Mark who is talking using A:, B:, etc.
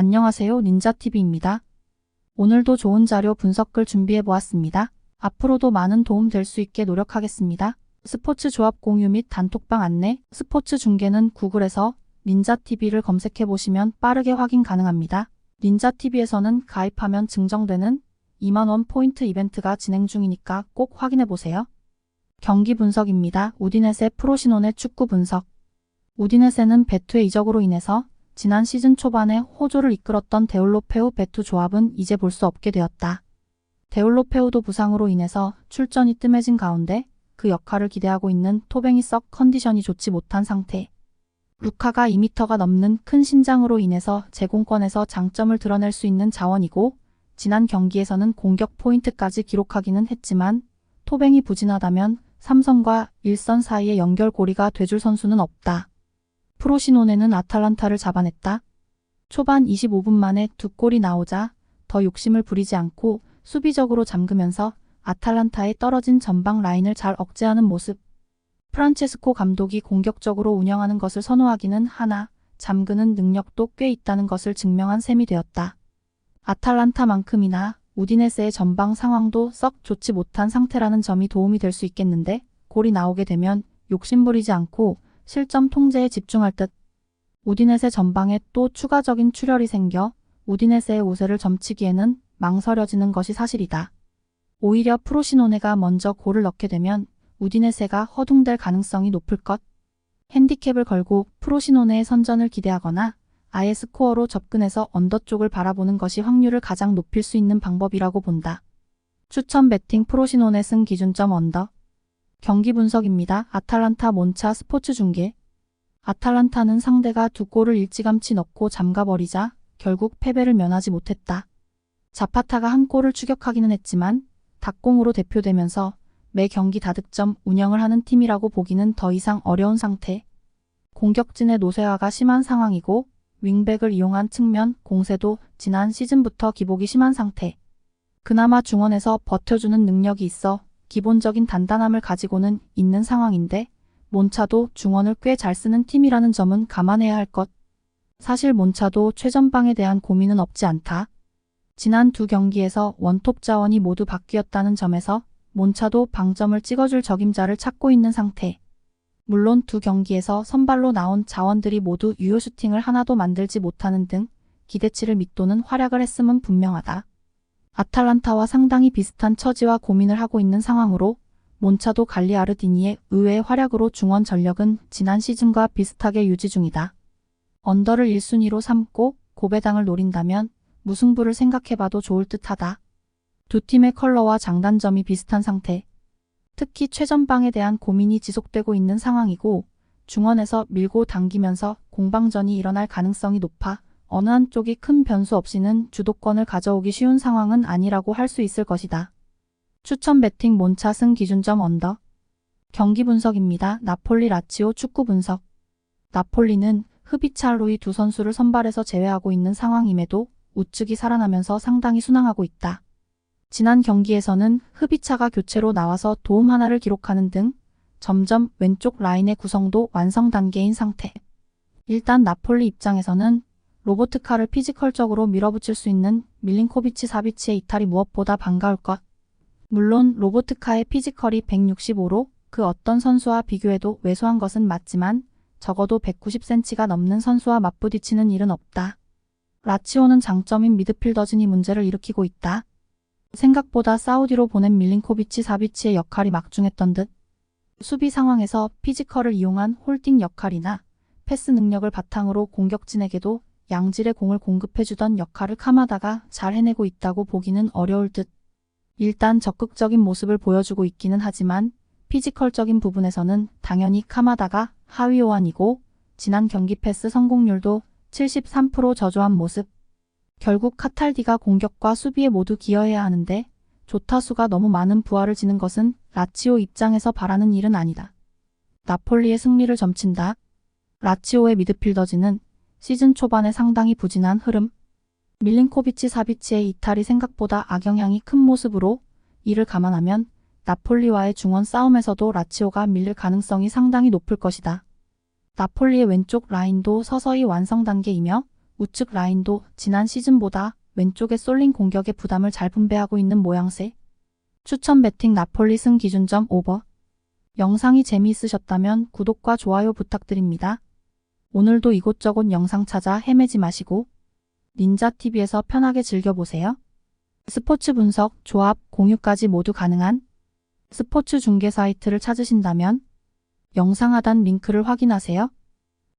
A: 안녕하세요. 닌자TV입니다. 오늘도 좋은 자료 분석글 준비해 보았습니다. 앞으로도 많은 도움 될 수 있게 노력하겠습니다. 스포츠 조합 공유 및 단톡방 안내, 스포츠 중계는 구글에서 닌자TV를 검색해 보시면 빠르게 확인 가능합니다. 닌자TV에서는 가입하면 증정되는 2만원 포인트 이벤트가 진행 중이니까 꼭 확인해 보세요. 경기 분석입니다. 우디네세 프로시노네 축구 분석. 우디네세는 베투의 이적으로 인해서 지난 시즌 초반에 호조를 이끌었던 데올로페우 베투 조합은 이제 볼 수 없게 되었다. 데올로페우도 부상으로 인해서 출전이 뜸해진 가운데 그 역할을 기대하고 있는 토뱅이 썩 컨디션이 좋지 못한 상태. 루카가 2m가 넘는 큰 신장으로 인해서 제공권에서 장점을 드러낼 수 있는 자원이고 지난 경기에서는 공격 포인트까지 기록하기는 했지만 토뱅이 부진하다면 삼선과 일선 사이의 연결고리가 돼줄 선수는 없다. 프로시노네는 아탈란타를 잡아냈다. 초반 25분 만에 2골이 나오자 더 욕심을 부리지 않고 수비적으로 잠그면서 아탈란타의 떨어진 전방 라인을 잘 억제하는 모습. 프란체스코 감독이 공격적으로 운영하는 것을 선호하기는 하나 잠그는 능력도 꽤 있다는 것을 증명한 셈이 되었다. 아탈란타만큼이나 우디네세의 전방 상황도 썩 좋지 못한 상태라는 점이 도움이 될 수 있겠는데 골이 나오게 되면 욕심부리지 않고 실점 통제에 집중할 듯. 우디네세 전방에 또 추가적인 출혈이 생겨 우디네세의 우세를 점치기에는 망설여지는 것이 사실이다. 오히려 프로시노네가 먼저 골을 넣게 되면 우디네세가 허둥댈 가능성이 높을 것. 핸디캡을 걸고 프로시노네의 선전을 기대하거나 아예 스코어로 접근해서 언더 쪽을 바라보는 것이 확률을 가장 높일 수 있는 방법이라고 본다. 추천 배팅 프로시노네 승 기준점 언더. 경기 분석입니다. 아탈란타 몬차 스포츠 중계. 아탈란타는 상대가 2골을 일찌감치 넣고 잠가버리자 결국 패배를 면하지 못했다. 자파타가 1골을 추격하기는 했지만 닭공으로 대표되면서 매 경기 다득점 운영을 하는 팀이라고 보기는 더 이상 어려운 상태. 공격진의 노쇠화가 심한 상황이고 윙백을 이용한 측면 공세도 지난 시즌부터 기복이 심한 상태. 그나마 중원에서 버텨주는 능력이 있어 기본적인 단단함을 가지고는 있는 상황인데 몬차도 중원을 꽤 잘 쓰는 팀이라는 점은 감안해야 할 것. 사실 몬차도 최전방에 대한 고민은 없지 않다. 지난 2경기에서 원톱 자원이 모두 바뀌었다는 점에서 몬차도 방점을 찍어줄 적임자를 찾고 있는 상태. 물론 2경기에서 선발로 나온 자원들이 모두 유효 슈팅을 하나도 만들지 못하는 등 기대치를 밑도는 활약을 했음은 분명하다. 아탈란타와 상당히 비슷한 처지와 고민을 하고 있는 상황으로 몬차도 갈리아르디니의 의외의 활약으로 중원 전력은 지난 시즌과 비슷하게 유지 중이다. 언더를 1순위로 삼고 고배당을 노린다면 무승부를 생각해봐도 좋을 듯하다. 두 팀의 컬러와 장단점이 비슷한 상태. 특히 최전방에 대한 고민이 지속되고 있는 상황이고 중원에서 밀고 당기면서 공방전이 일어날 가능성이 높아 어느 한쪽이 큰 변수 없이는 주도권을 가져오기 쉬운 상황은 아니라고 할 수 있을 것이다. 추천 배팅 몬차 승 기준점 언더. 경기 분석입니다. 나폴리 라치오 축구 분석. 나폴리는 흐비차로이 두 선수를 선발에서 제외하고 있는 상황임에도 우측이 살아나면서 상당히 순항하고 있다. 지난 경기에서는 흐비차가 교체로 나와서 도움 하나를 기록하는 등 점점 왼쪽 라인의 구성도 완성 단계인 상태. 일단 나폴리 입장에서는 로보트카를 피지컬적으로 밀어붙일 수 있는 밀린코비치 사비치의 이탈이 무엇보다 반가울 것. 물론 로보트카의 피지컬이 165로 그 어떤 선수와 비교해도 왜소한 것은 맞지만 적어도 190cm가 넘는 선수와 맞부딪히는 일은 없다. 라치오는 장점인 미드필더진이 문제를 일으키고 있다. 생각보다 사우디로 보낸 밀린코비치 사비치의 역할이 막중했던 듯. 수비 상황에서 피지컬을 이용한 홀딩 역할이나 패스 능력을 바탕으로 공격진에게도 양질의 공을 공급해주던 역할을 카마다가 잘 해내고 있다고 보기는 어려울 듯. 일단 적극적인 모습을 보여주고 있기는 하지만 피지컬적인 부분에서는 당연히 카마다가 하위 호환이고 지난 경기 패스 성공률도 73% 저조한 모습. 결국 카탈디가 공격과 수비에 모두 기여해야 하는데 조타수가 너무 많은 부하를 지는 것은 라치오 입장에서 바라는 일은 아니다. 나폴리의 승리를 점친다. 라치오의 미드필더진은 시즌 초반에 상당히 부진한 흐름. 밀린코비치 사비치의 이탈이 생각보다 악영향이 큰 모습으로 이를 감안하면 나폴리와의 중원 싸움에서도 라치오가 밀릴 가능성이 상당히 높을 것이다. 나폴리의 왼쪽 라인도 서서히 완성 단계이며 우측 라인도 지난 시즌보다 왼쪽에 쏠린 공격의 부담을 잘 분배하고 있는 모양새. 추천 배팅 나폴리 승 기준점 오버. 영상이 재미있으셨다면 구독과 좋아요 부탁드립니다. 오늘도 이곳저곳 영상 찾아 헤매지 마시고 닌자TV에서 편하게 즐겨보세요. 스포츠 분석, 조합, 공유까지 모두 가능한 스포츠 중계 사이트를 찾으신다면 영상 하단 링크를 확인하세요.